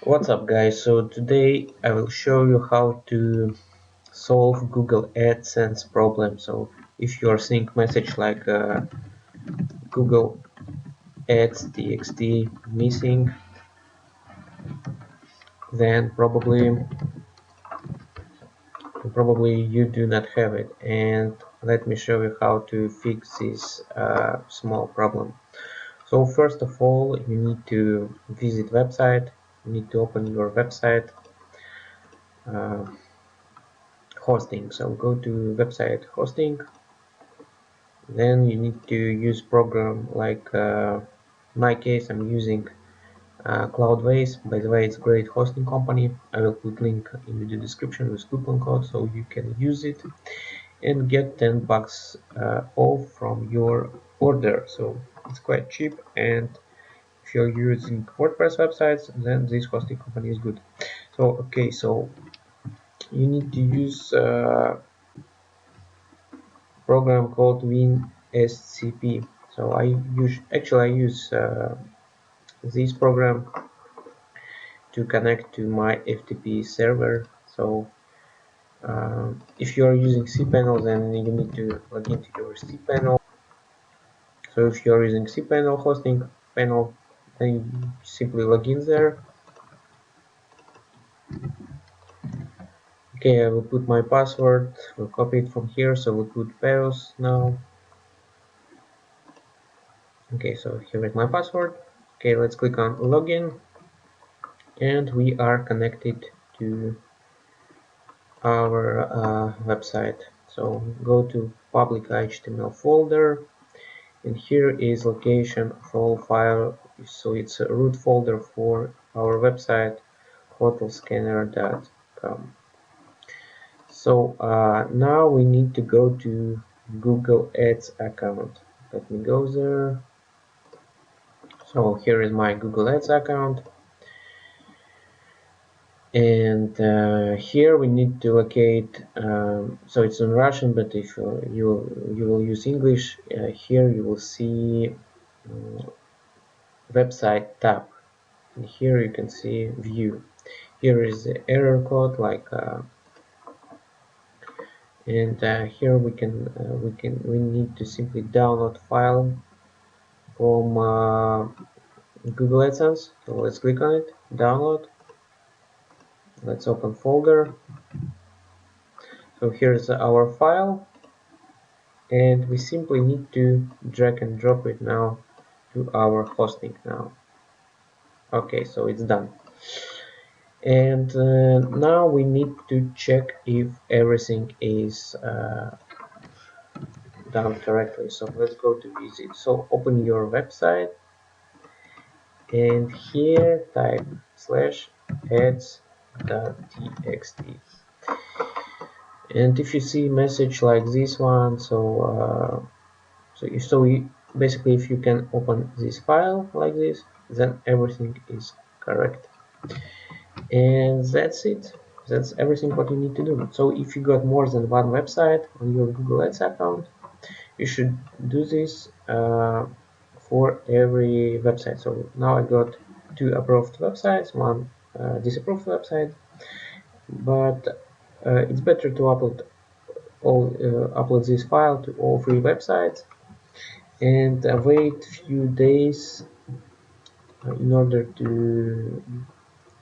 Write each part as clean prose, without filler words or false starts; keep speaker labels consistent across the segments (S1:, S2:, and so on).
S1: What's up guys, so today I will show you how to solve Google AdSense problem. So if you are seeing message like Google ads.txt missing, then probably you do not have it, and let me show you how to fix this small problem. So first of all, you need to visit website. You need to open your website uh, hosting. So go to website hosting. Then you need to use program like in my case I'm using Cloudways. By the way, it's a great hosting company. I will put link in the description with coupon code so you can use it and get 10 bucks off from your order. So it's quite cheap, and if you're using WordPress websites, then this hosting company is good. So okay, so you need to use program called WinSCP. So I use this program to connect to my FTP server. So if you are using cPanel, then you need to log into your cPanel. So if you are using cPanel hosting panel, then you simply log in there. Okay, I will put my password. We'll copy it from here. So we'll put Peros now. Okay, so here is my password. Okay, let's click on login, and we are connected to our website. So go to public HTML folder, and here is location of all file. So it's a root folder for our website, hotelscanner.com. So now we need to go to Google Ads account. Let me go there. So here is my Google Ads account, and here we need to locate, so it's in Russian, but if you will use English, here you will see website tab, and here you can see view. Here is the error code, and here we need to simply download file from Google AdSense. So let's click on it, download. Let's open folder. So here's our file, and we simply need to drag and drop it now to our hosting now. Okay, so it's done, and now we need to check if everything is done correctly. So let's go to visit. So open your website, and here type /ads.txt, and if you see message like this one, basically if you can open this file like this, then everything is correct, and that's it. That's everything what you need to do. So if you got more than one website on your Google Ads account, you should do this for every website. So now I got 2 approved websites, 1 disapproved website, but it's better to upload this file to all 3 websites and wait few days in order to,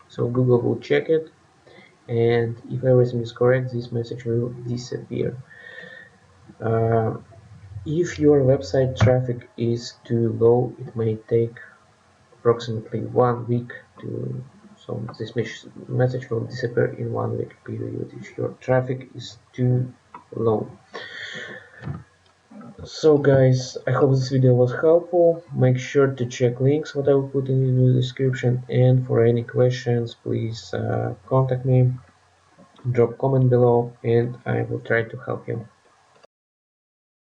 S1: so Google will check it, and if everything is correct, this message will disappear. If your website traffic is too low, it may take approximately 1 week to, so this message will disappear in 1 week period if your traffic is too low. So guys, I hope this video was helpful. Make sure to check links what I will put in the description, and for any questions, please contact me, drop comment below, and I will try to help you.